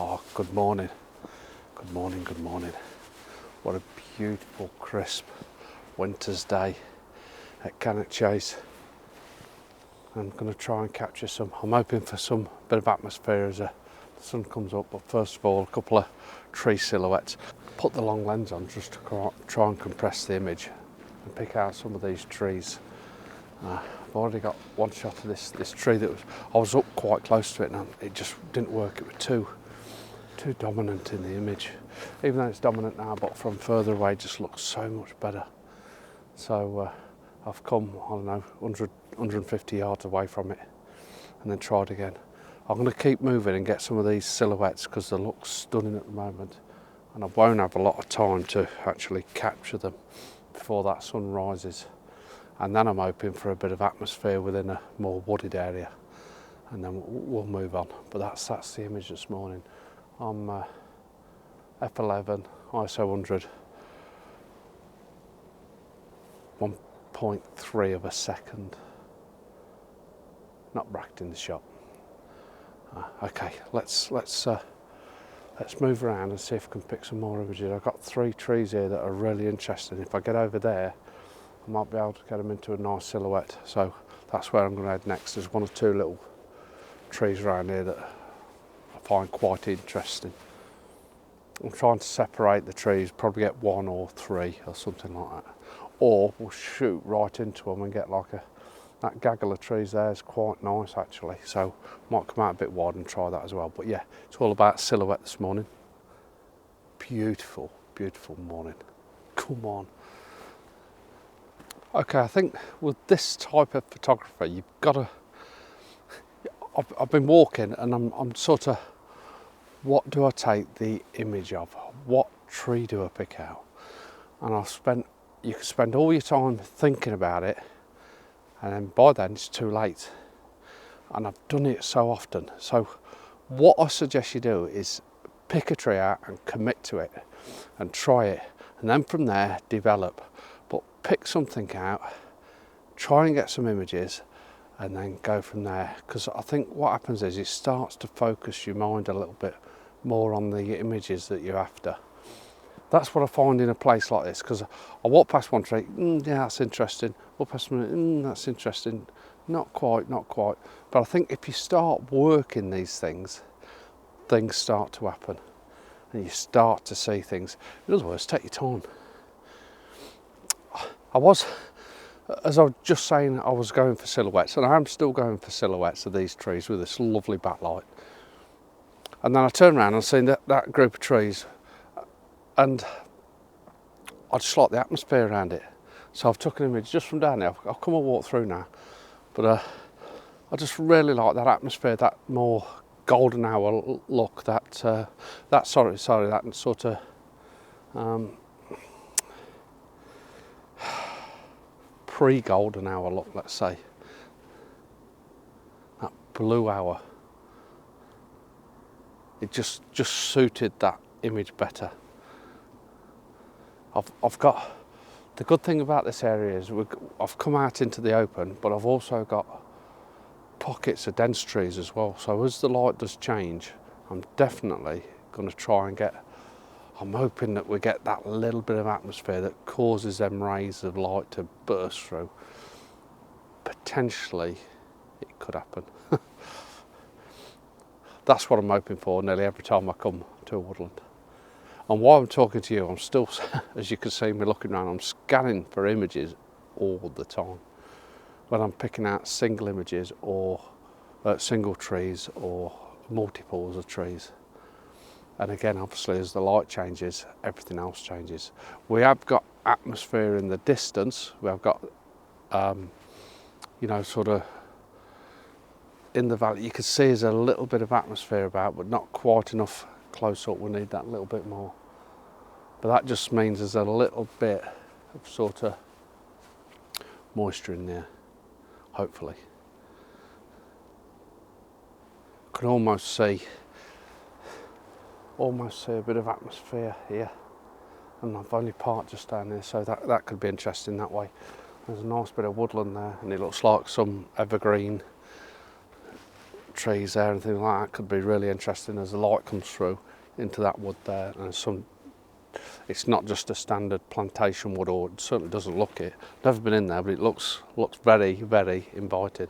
Oh, good morning. Good morning, good morning. What a beautiful, crisp winter's day at Cannock Chase. I'm going to try and capture some. I'm hoping for some bit of atmosphere as the sun comes up, but first of all, a couple of tree silhouettes. Put the long lens on just to try and compress the image and pick out some of these trees. I've already got one shot of this tree that I was up quite close to it and it just didn't work. It was too dominant in the image. Even though it's dominant now, but from further away it just looks so much better. So I've come, I don't know, 150 yards away from it and then tried again. I'm going to keep moving and get some of these silhouettes because they look stunning at the moment, and I won't have a lot of time to actually capture them before that sun rises. And then I'm hoping for a bit of atmosphere within a more wooded area, and then we'll move on. But that's the image this morning. I'm f11 ISO 100, 1.3 of a second. Not bracketing the shot. Okay, let's move around and see if I can pick some more images. I've got 3 trees here that are really interesting. If I get over there, I might be able to get them into a nice silhouette. So that's where I'm going to head next. There's 1 or 2 little trees around here that I find quite interesting. I'm trying to separate the trees, probably get 1 or 3 or something like that. Or we'll shoot right into them and get like that gaggle of trees there is quite nice actually. So might come out a bit wide and try that as well. But yeah, it's all about silhouette this morning. Beautiful, beautiful morning. Come on. Okay, I think with this type of photographer, you've got to. I've been walking and I'm sort of, what do I take the image of? What tree do I pick out? And you can spend all your time thinking about it, and then by then it's too late. And I've done it so often. So what I suggest you do is pick a tree out and commit to it and try it, and then from there develop. But pick something out, try and get some images, and then go from there. Because I think what happens is it starts to focus your mind a little bit more on the images that you're after. That's what I find in a place like this, because I walk past one tree, yeah, that's interesting. Walk past one, that's interesting. Not quite. But I think if you start working these things start to happen, and you start to see things. In other words, take your time. As I was just saying, I was going for silhouettes, and I am still going for silhouettes of these trees with this lovely backlight. And then I turned around and seen that group of trees, and I just like the atmosphere around it. So I've took an image just from down there. I'll come and walk through now, but I just really like that atmosphere, that more golden hour look, that sort of pre-golden hour look, let's say. That blue hour. It just suited that image better. I've got, the good thing about this area is I've come out into the open, but I've also got pockets of dense trees as well. So as the light does change, I'm definitely going to try and I'm hoping that we get that little bit of atmosphere that causes them rays of light to burst through. Potentially, it could happen. That's what I'm hoping for nearly every time I come to a woodland. And while I'm talking to you, I'm still, as you can see me looking around, I'm scanning for images all the time. When I'm picking out single images or single trees or multiples of trees. And again, obviously, as the light changes, everything else changes. We have got atmosphere in the distance. We have got, sort of in the valley. You can see there's a little bit of atmosphere about, but not quite enough close up. We need that little bit more. But that just means there's a little bit of sort of moisture in there, hopefully. I can almost see a bit of atmosphere here, and I've only parked just down there, so that could be interesting that way. There's a nice bit of woodland there, and it looks like some evergreen trees there and things like that could be really interesting as the light comes through into that wood there. And it's not just a standard plantation wood, or it certainly doesn't look it. Never been in there, but it looks very, very inviting.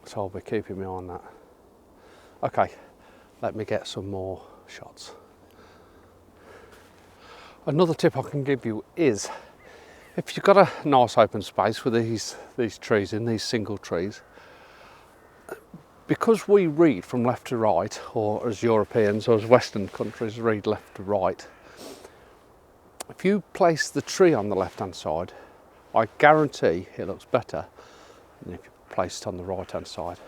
So I'll be keeping my eye on that. Okay, let me get some more shots. Another tip I can give you is, if you've got a nice open space with these trees in, these single trees, because we read from left to right, or as Europeans or as Western countries read left to right, if you place the tree on the left hand side, I guarantee it looks better than if you place it on the right hand side.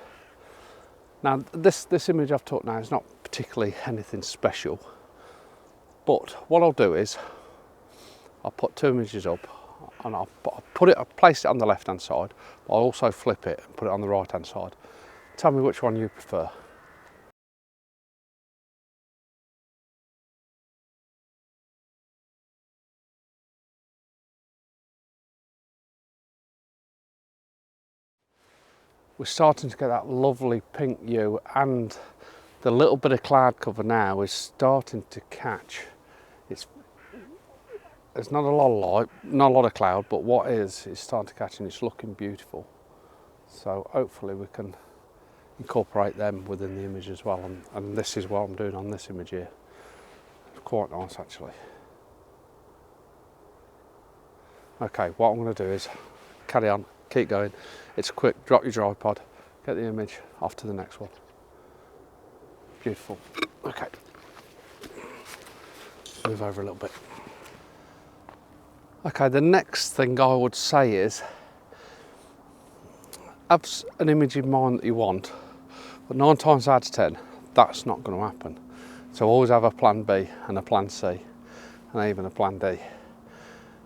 Now this image I've took now is not particularly anything special, but what I'll do is I'll put two images up and I'll place it on the left hand side, but I'll also flip it and put it on the right hand side. Tell me which one you prefer. We're starting to get that lovely pink hue, and the little bit of cloud cover now is starting to catch. There's not a lot of light, not a lot of cloud, but what is starting to catch, and it's looking beautiful. So hopefully we can incorporate them within the image as well, and this is what I'm doing on this image here. It's quite nice actually. Okay, what I'm going to do is carry on, keep going. It's quick, drop your tripod, get the image, off to the next one. Beautiful. Okay, move over a little bit. Okay, the next thing I would say is, have an image in mind that you want, but 9 times out of 10, that's not going to happen. So always have a plan B and a plan C, and even a plan D.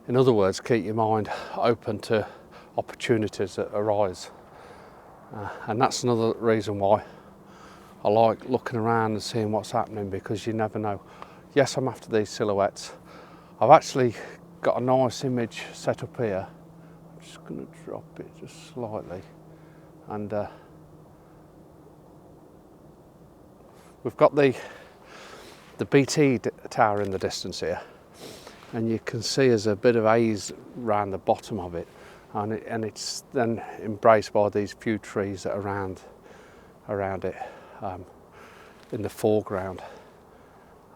In other words, keep your mind open to opportunities that arise. And that's another reason why I like looking around and seeing what's happening, because you never know. Yes, I'm after these silhouettes. I've actually got a nice image set up here. I'm just going to drop it just slightly, and we've got the BT tower in the distance here, and you can see there's a bit of haze around the bottom of it, and it's then embraced by these few trees that are around it in the foreground,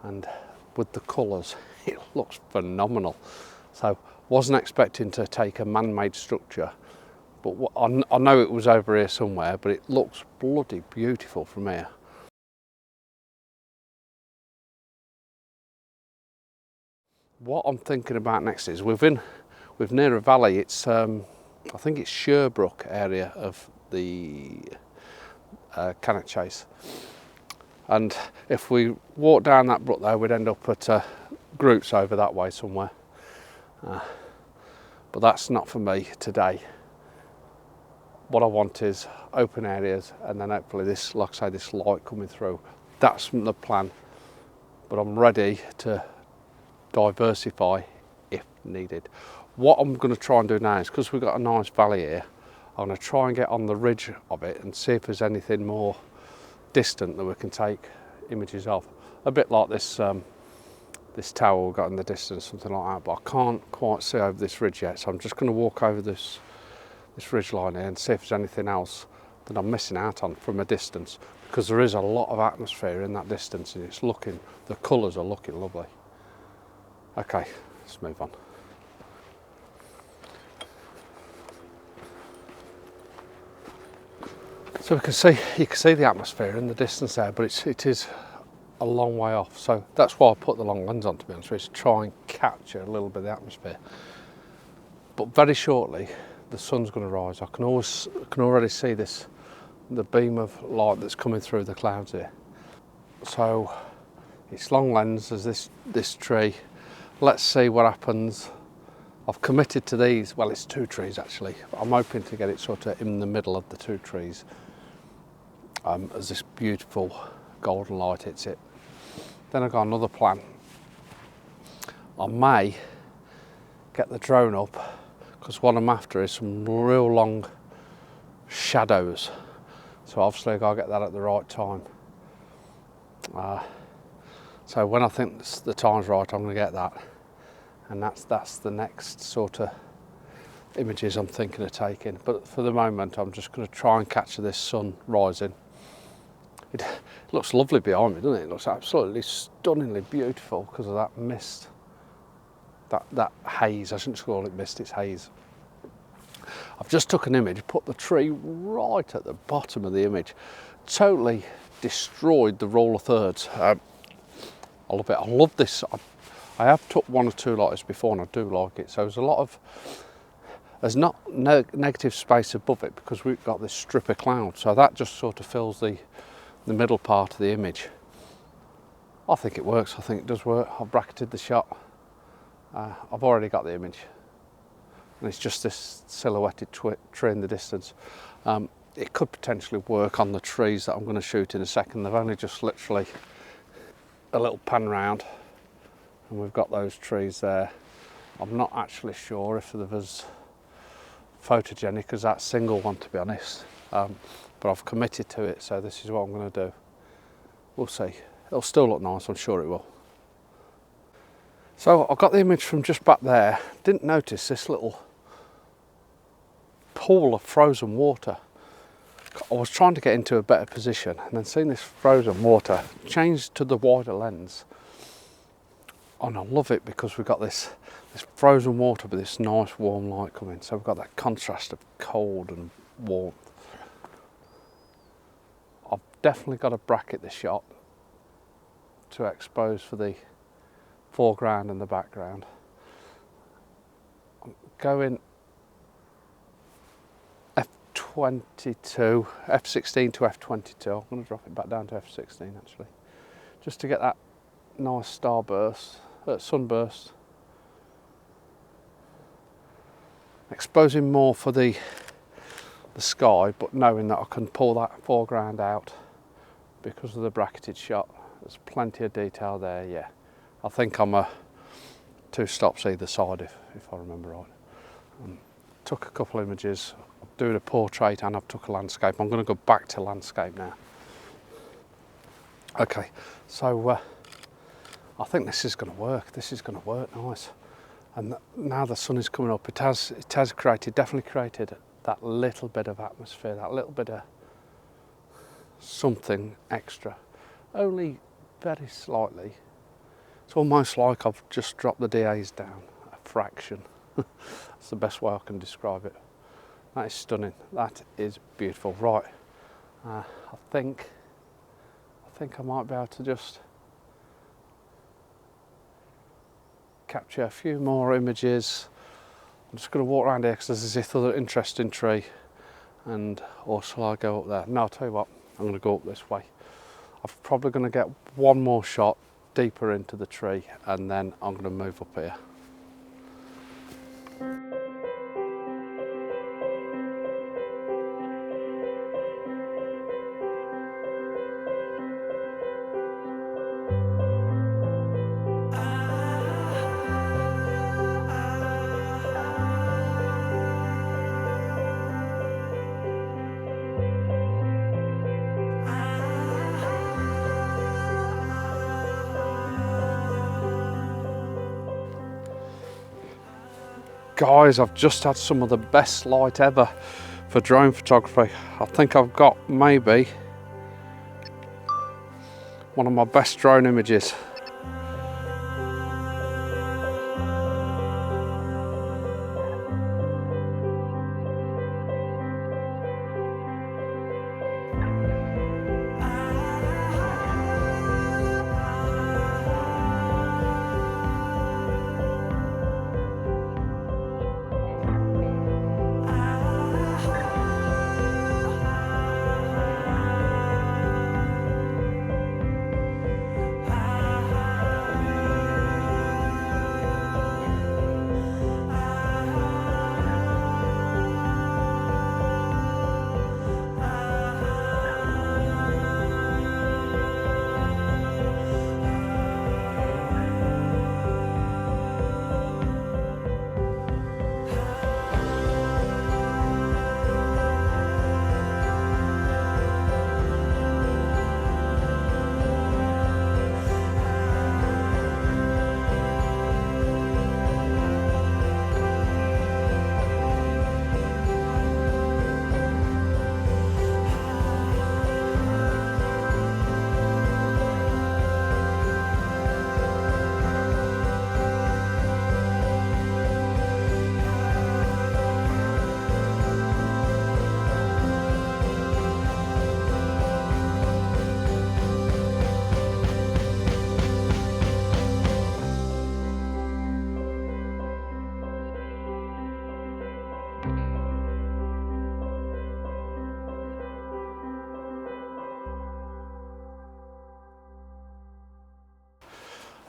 and with the colours it looks phenomenal. So wasn't expecting to take a man-made structure, but I know it was over here somewhere, but it looks bloody beautiful from here. What I'm thinking about next is we've near a valley. It's I think it's Sherbrooke area of the Cannock Chase, and if we walk down that brook there, we'd end up at groups over that way somewhere. But that's not for me today. What I want is open areas, and then hopefully this, like I say, this light coming through. That's the plan, but I'm ready to diversify if needed. What I'm going to try and do now is, because we've got a nice valley here, I'm going to try and get on the ridge of it and see if there's anything more distant that we can take images of. A bit like this this tower we've got in the distance, something like that, but I can't quite see over this ridge yet, so I'm just going to walk over this ridge line here and see if there's anything else that I'm missing out on from a distance, because there is a lot of atmosphere in that distance, and the colours are looking lovely. Okay, let's move on. So you can see the atmosphere in the distance there, but it is a long way off. So that's why I put the long lens on, to be honest with you, to try and capture a little bit of the atmosphere. But very shortly, the sun's going to rise. I can already see the beam of light that's coming through the clouds here. So it's long lens as this tree. Let's see what happens. I've committed to these. Well, it's 2 trees actually. I'm hoping to get it sort of in the middle of the 2 trees as this beautiful golden light hits it. Then I've got another plan. I may get the drone up, because what I'm after is some real long shadows. So So obviously I gotta get that at the right time. So when I think the time's right, I'm gonna get that. And that's the next sort of images I'm thinking of taking. But for the moment, I'm just gonna try and capture this sun rising. It looks lovely behind me, doesn't it? It looks absolutely stunningly beautiful because of that mist. That haze, I shouldn't call it mist, it's haze. I've just took an image, put the tree right at the bottom of the image, totally destroyed the roll of thirds. I love it. I love this. I have took one or two like this before and I do like it. So there's not negative space above it because we've got this strip of cloud. So that just sort of fills the middle part of the image. I think it works. I think it does work. I've bracketed the shot. I've already got the image. And it's just this silhouetted tree in the distance. It could potentially work on the trees that I'm going to shoot in a second. They've only just literally a little pan round and we've got those trees there. I'm not actually sure if there was photogenic as that single one, to be honest, but I've committed to it, so this is what I'm going to do. We'll see. It'll still look nice, I'm sure it will. So I got the image from just back there. Didn't notice this little pool of frozen water. I was trying to get into a better position and then seeing this frozen water, changed to the wider lens. And I love it because we've got this frozen water with this nice warm light coming. So we've got that contrast of cold and warmth. I've definitely got to bracket the shot to expose for the foreground and the background. I'm going F22, F16 to F22. I'm going to drop it back down to F16 actually, just to get that nice starburst, sunburst. Exposing more for the sky, but knowing that I can pull that foreground out because of the bracketed shot. There's plenty of detail there, yeah. I think I'm 2 stops either side if I remember right. Took a couple of images, I'm doing a portrait and I've took a landscape. I'm going to go back to landscape now. Okay, so I think this is going to work. This is going to work nice. And now the sun is coming up, it has definitely created that little bit of atmosphere, that little bit of something extra. Only very slightly. It's almost like I've just dropped the DAs down a fraction. That's the best way I can describe it. That is stunning. That is beautiful. Right, I think I might be able to just capture a few more images. I'm just going to walk around here because there's this other interesting tree, or shall I go up there? No, I'll tell you what, I'm going to go up this way. I'm probably going to get one more shot deeper into the tree and then I'm going to move up here. Guys, I've just had some of the best light ever for drone photography. I think I've got maybe one of my best drone images.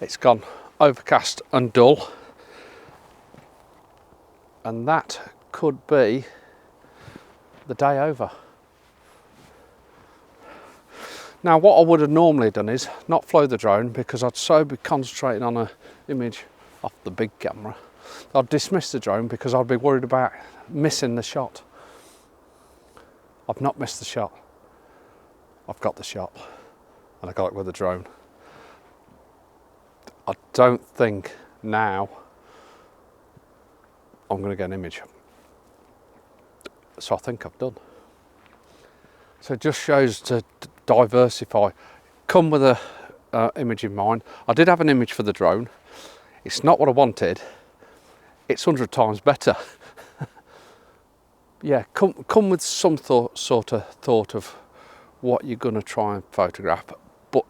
It's gone overcast and dull, and that could be the day over. Now what I would have normally done is not flow the drone, because I'd so be concentrating on an image off the big camera. I'd dismiss the drone because I'd be worried about missing the shot. I've not missed the shot. I've got the shot, and I got it with the drone. I don't think now I'm going to get an image. So I think I've done. So it just shows to diversify. Come with a image in mind. I did have an image for the drone. It's not what I wanted. It's 100 times better. Yeah, come with some sort of thought of what you're going to try and photograph, but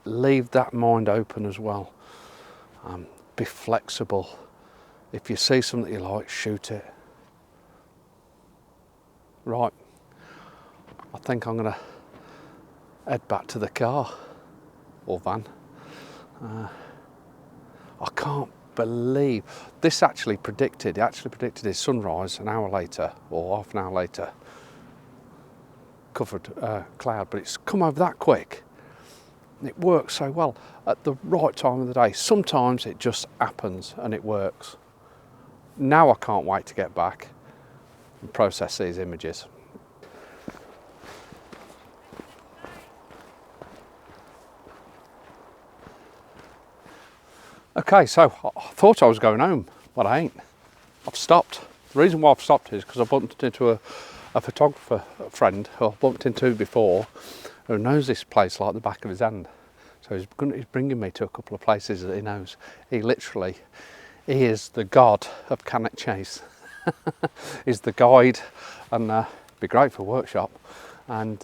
leave that mind open as well. Be flexible. If you see something you like, shoot it. Right, I think I'm going to head back to the car or van. I can't believe this actually predicted. It actually predicted his sunrise an hour later or half an hour later. Covered cloud, but it's come over that quick. It works so well at the right time of the day. Sometimes it just happens and it works. Now I can't wait to get back and process these images. Okay, so I thought I was going home, but I ain't. I've stopped. The reason why I've stopped is because I bumped into a photographer friend who I've bumped into before, who knows this place like the back of his hand. So he's bringing me to a couple of places that he knows. He is the god of Cannock Chase. He's the guide, and be great for a workshop. And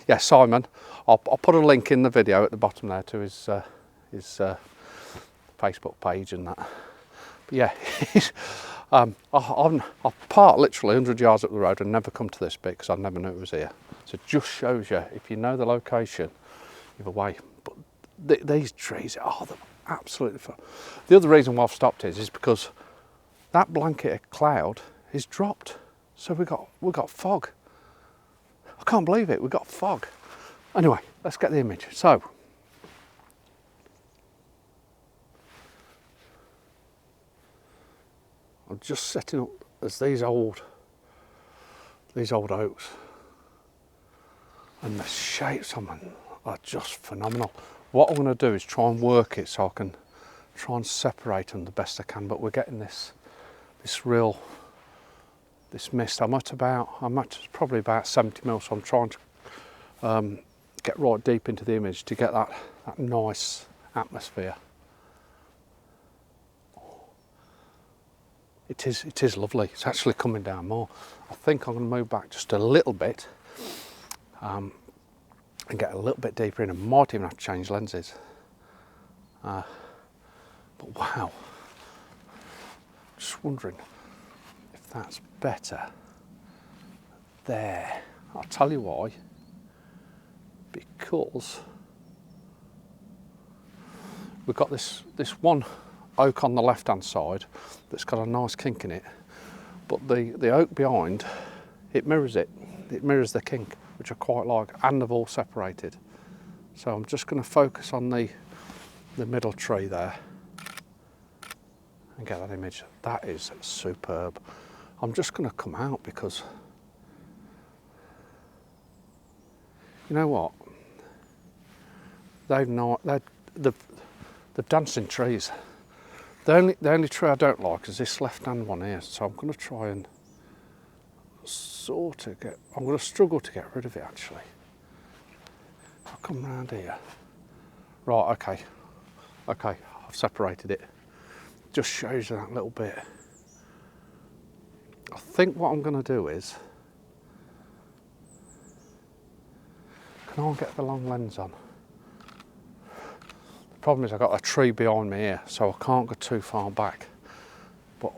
yeah, Simon, I'll put a link in the video at the bottom there to his Facebook page and that. But yeah, I've parked literally 100 yards up the road and never come to this bit because I never knew it was here. So it just shows you, if you know the location, you're away. But these trees, oh, they're absolutely fun. The other reason why I've stopped is because that blanket of cloud is dropped. So we got fog. I can't believe it, we got fog. Anyway, let's get the image. So, I'm just setting up as these old oaks, and the shapes on them are just phenomenal. What I'm going to do is try and work it so I can try and separate them the best I can. But we're getting this mist. I'm at probably about 70 mil, so I'm trying to get right deep into the image to get that nice atmosphere. It is lovely. It's actually coming down more. I think I'm going to move back just a little bit and get a little bit deeper in. I might even have to change lenses. But wow, just wondering if that's better there. I'll tell you why. Because we've got this one oak on the left hand side that's got a nice kink in it, but the oak behind, it mirrors the kink, which I quite like, and they've all separated. So I'm just going to focus on the middle tree there and get that image. That is superb. I'm just going to come out because you know what, they've danced in trees. The only tree I don't like is this left-hand one here, so I'm going to try and I'm going to struggle to get rid of it actually. I'll come round here. Right, okay, I've separated it. Just shows you that little bit. I think what I'm going to do is, can I get the long lens on? The problem is I've got a tree behind me here, so I can't go too far back. But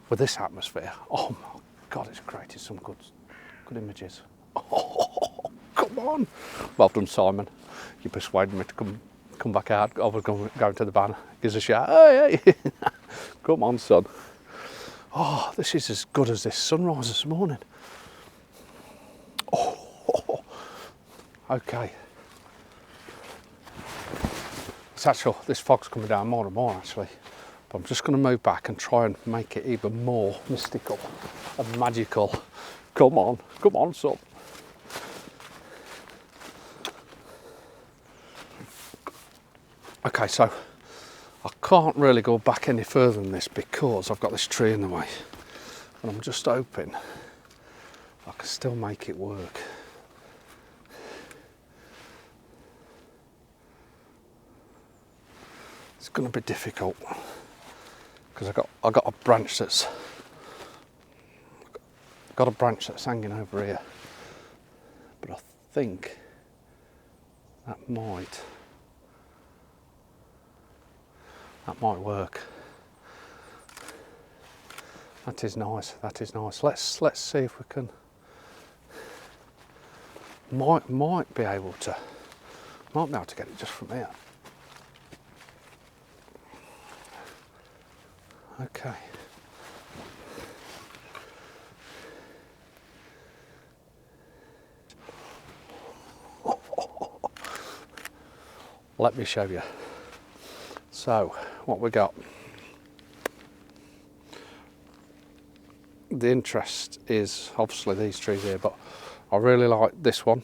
with this atmosphere, oh my God, it's created some good images. Oh, come on. Well done, Simon. You persuaded me to come back out. I was going to the van. Gives a shout. Hey, hey. Come on, son. Oh, this is as good as this sunrise this morning. Oh, okay. It's actually, this fog's coming down more and more actually. But I'm just going to move back and try and make it even more mystical and magical. Come on, son. Okay, so I can't really go back any further than this because I've got this tree in the way. And I'm just hoping I can still make it work. It's going to be difficult because I got a branch that's hanging over here, but I think that might work. That is nice. That is nice. Let's see if we can. Might be able to get it just from here. Okay. Let me show you. So, what we got? The interest is obviously these trees here, but I really like this one,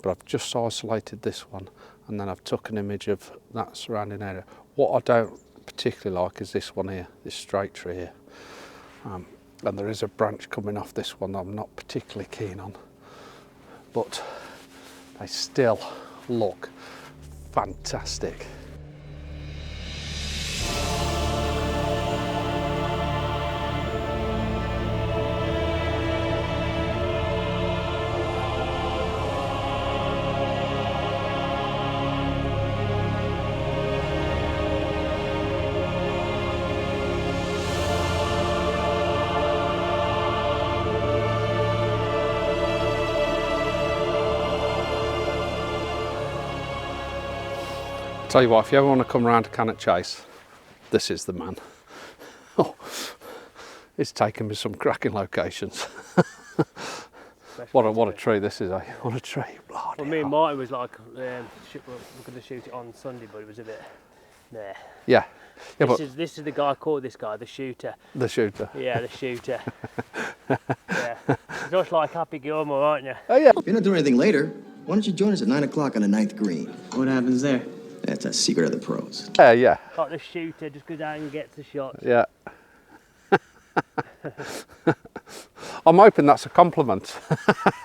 but I've just isolated this one and then I've took an image of that surrounding area. What I don't particularly like is this one here, this straight tree here. And there is a branch coming off this one that I'm not particularly keen on, but they still look fantastic. Tell you what, if you ever want to come around to Cannock Chase, this is the man. Oh, it's taken me some cracking locations. What a tree this is, eh? What a tree. Bloody well, me and Martin was like, we're going to shoot it on Sunday, but it was a bit there. Yeah. This is the guy, I call this guy the shooter. The shooter. Yeah, the shooter. Yeah. You're just like Happy Gilmore, aren't you? Oh yeah. If you're not doing anything later, why don't you join us at 9 o'clock on the 9th green? What happens there? That's a secret of the pros. Yeah. Like the shooter, just goes out and gets the shot. Yeah. I'm hoping that's a compliment.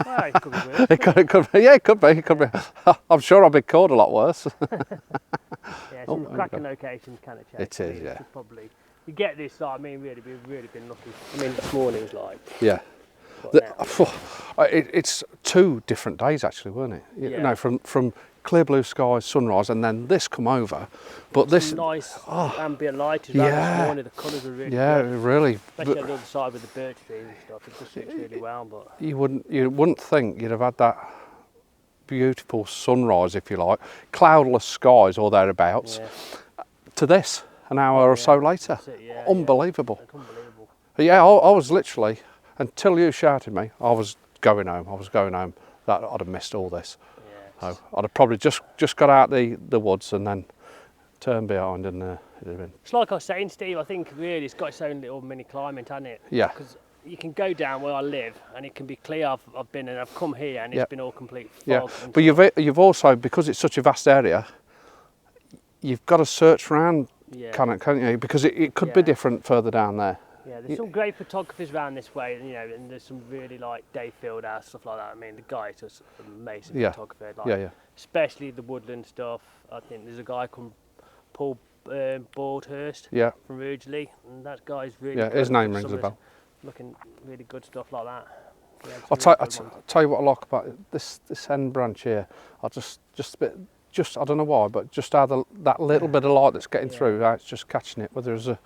Well, it could be worse. It could be. Yeah, it could be. I'm sure I've been called a lot worse. Yeah, some cracking locations, Cannock Chase. It is, yeah. Probably, you get this, I mean, we've really been lucky. I mean, this morning was like... Yeah. It's 2 different days actually, weren't it? Yeah. You know, from clear blue skies, sunrise, and then this come over. But this nice ambient light as well this morning. The colours are really good. Really. Especially on the other side with the birch trees and stuff. It just looks really well. But You wouldn't think you'd have had that beautiful sunrise, if you like, cloudless skies or thereabouts, to this an hour or so later. Unbelievable. It's unbelievable. Yeah, I was literally, until you shouted me, I was going home. That I'd have missed all this. So I'd have probably just got out the woods and then turned behind and it'd have been. It's like I was saying, Steve, I think really it's got its own little mini climate, hasn't it? Yeah. Because you can go down where I live and it can be clear. I've been and I've come here and it's been all complete fog. Yeah, but you've also, because it's such a vast area, you've got to search around Cannock, can't you? Because it could be different further down there. Yeah, there's some great photographers around this way, you know, and there's some really like Dave Fieldhouse, stuff like that. I mean, the guy is just an amazing photographer. Like, especially the woodland stuff. I think there's a guy called Paul Broadhurst from Ridgely, and that guy's really good. His name rings a bell. Looking really good stuff like that. Yeah, I'll tell you what I like about this end branch here. I just a bit. I don't know why, but just how that little bit of light that's getting through, it's just catching it, where there's a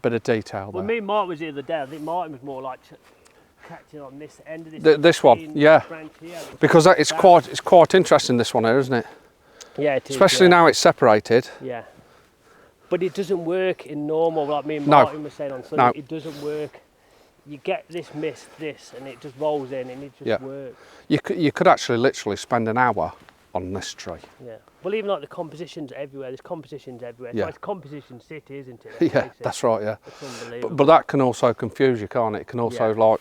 bit of detail there. Well, me and Martin was here the other day. I think Martin was more like catching on this end of this. This one, yeah. Branch here, because it's quite interesting, this one here, isn't it? Yeah, it is. Especially now it's separated. Yeah. But it doesn't work in normal, like me and Martin were saying on Sunday. No. It doesn't work. You get this mist, and it just rolls in, and it just works. You could actually literally spend an hour on this tree. Yeah. Well, even like the compositions everywhere. There's compositions everywhere. Yeah. It's composition city, isn't it? Yeah, that's right. Yeah. It's unbelievable. But that can also confuse you, can't it? It can also Well,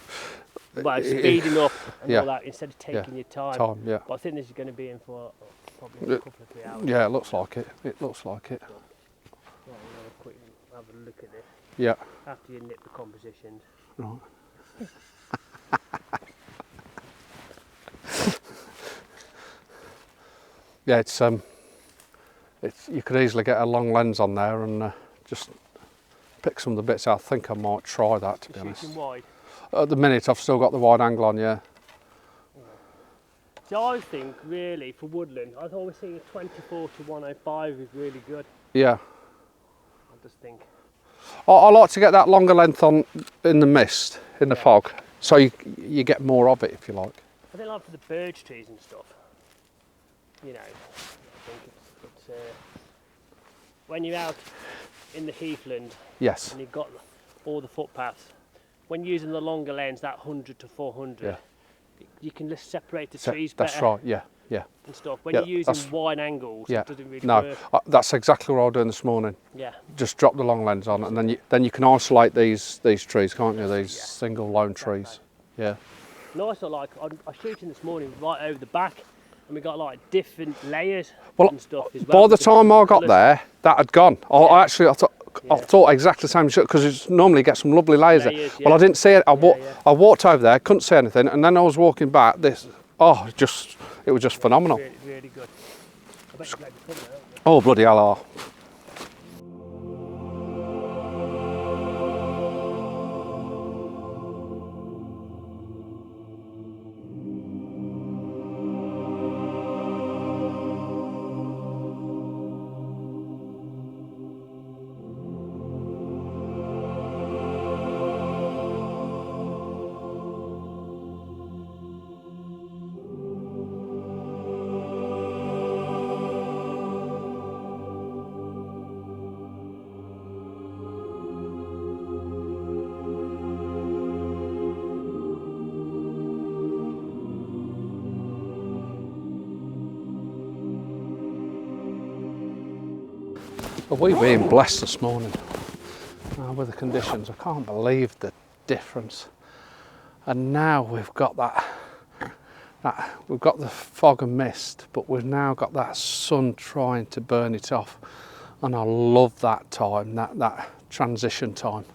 speeding up and all that instead of taking your time. Yeah. But I think this is going to be in for probably a couple of 3 hours. Yeah, it looks like it. It looks like it. Right, we'll have a look at this. Yeah. After you nip the compositions. Right. Yeah, it's you could easily get a long lens on there and just pick some of the bits out. I think I might try that, to be honest. Wide? At the minute, I've still got the wide angle on, yeah. So I think, really, for woodland, I've always seen a 24 to 105 is really good. Yeah. I just think. I like to get that longer length on in the mist, in the fog, so you get more of it, if you like. I think like for the birch trees and stuff, you know, I think it's when you're out in the heathland, yes, and you've got all the footpaths, when using the longer lens, that 100 to 400, you can just separate the trees better. That's right, yeah. And stuff. When you're using wide angles, it doesn't really work. That's exactly what I was doing this morning. Yeah. Just drop the long lens on, and then you can isolate these trees, can't you? These single lone trees. Yeah. Nice. Like I was shooting this morning right over the back, and we got like different layers and stuff as well. By the time I got there, that had gone. I thought exactly the same because it normally get some lovely layers there. Well, I didn't see it. I walked over there, couldn't see anything, and then I was walking back. It was just phenomenal. Really, really good. I bet you played the fun, Oh, bloody hell. We've been blessed this morning with the conditions. I can't believe the difference. And now we've got we've got the fog and mist, but we've now got that sun trying to burn it off. And I love that time, that transition time.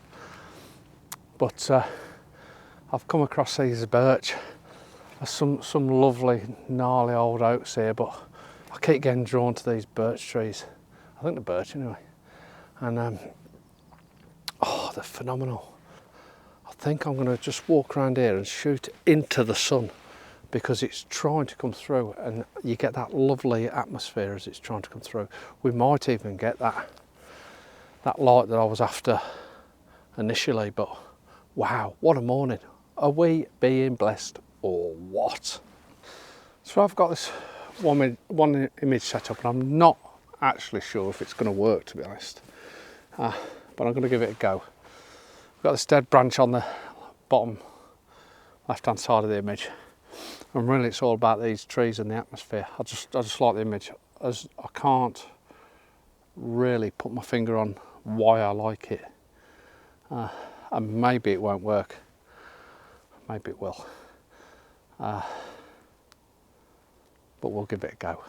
But I've come across these birch. There's some lovely gnarly old oaks here, but I keep getting drawn to these birch trees. I think they're birch anyway, and they're phenomenal. I think I'm going to just walk around here and shoot into the sun because it's trying to come through, and you get that lovely atmosphere as it's trying to come through. We might even get that light that I was after initially, but wow, what a morning. Are we being blessed or what? So I've got this one image set up, and I'm not actually sure if it's going to work, to be honest, but I'm going to give it a go. We've got this dead branch on the bottom left hand side of the image, and really it's all about these trees and the atmosphere. I just like the image, as I can't really put my finger on why I like it, and maybe it won't work, maybe it will, but we'll give it a go.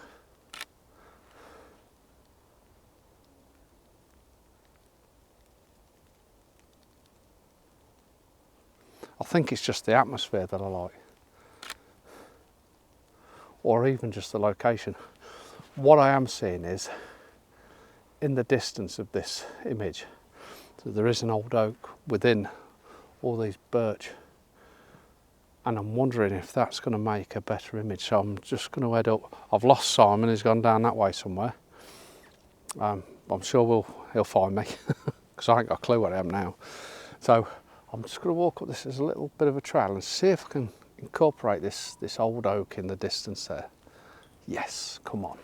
I think it's just the atmosphere that I like, or even just the location. What I am seeing is, in the distance of this image, that there is an old oak within all these birch, and I'm wondering if that's going to make a better image. So I'm just going to head up. I've lost Simon, he's gone down that way somewhere. I'm sure he'll find me because I ain't got a clue where I am now. So I'm just going to walk up this as a little bit of a trail and see if I can incorporate this old oak in the distance there. Yes, come on.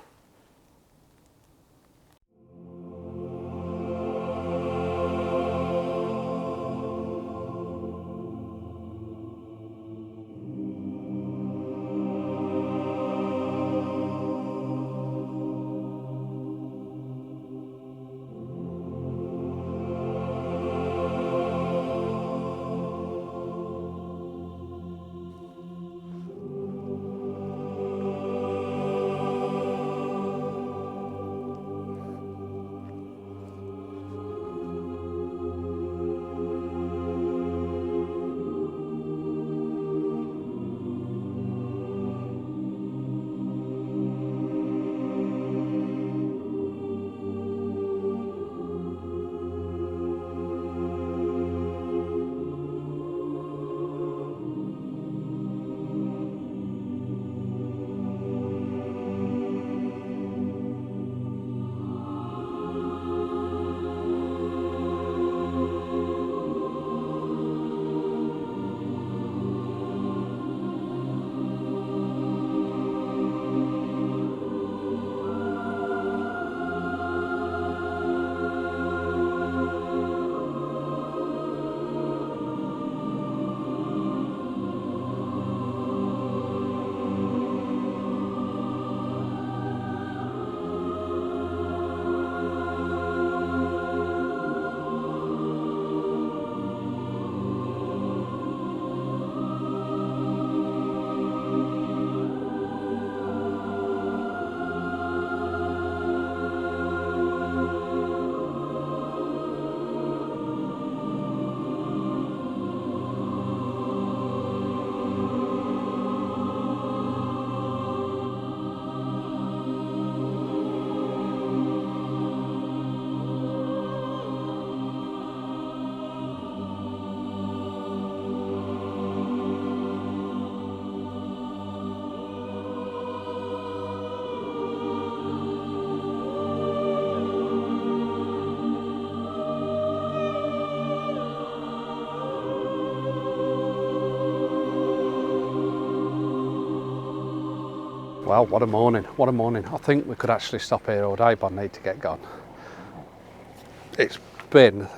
Well, what a morning, what a morning. I think we could actually stop here all day, but I need to get gone.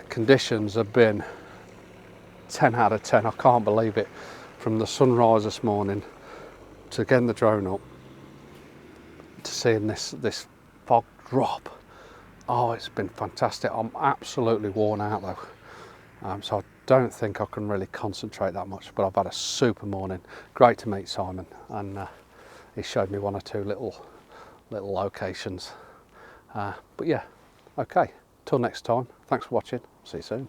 Conditions have been 10 out of 10. I can't believe it. From the sunrise this morning to getting the drone up to seeing this fog drop. Oh, it's been fantastic. I'm absolutely worn out though. So I don't think I can really concentrate that much, but I've had a super morning. Great to meet Simon, and he showed me one or two little locations. But yeah, okay, till next time, thanks for watching, see you soon.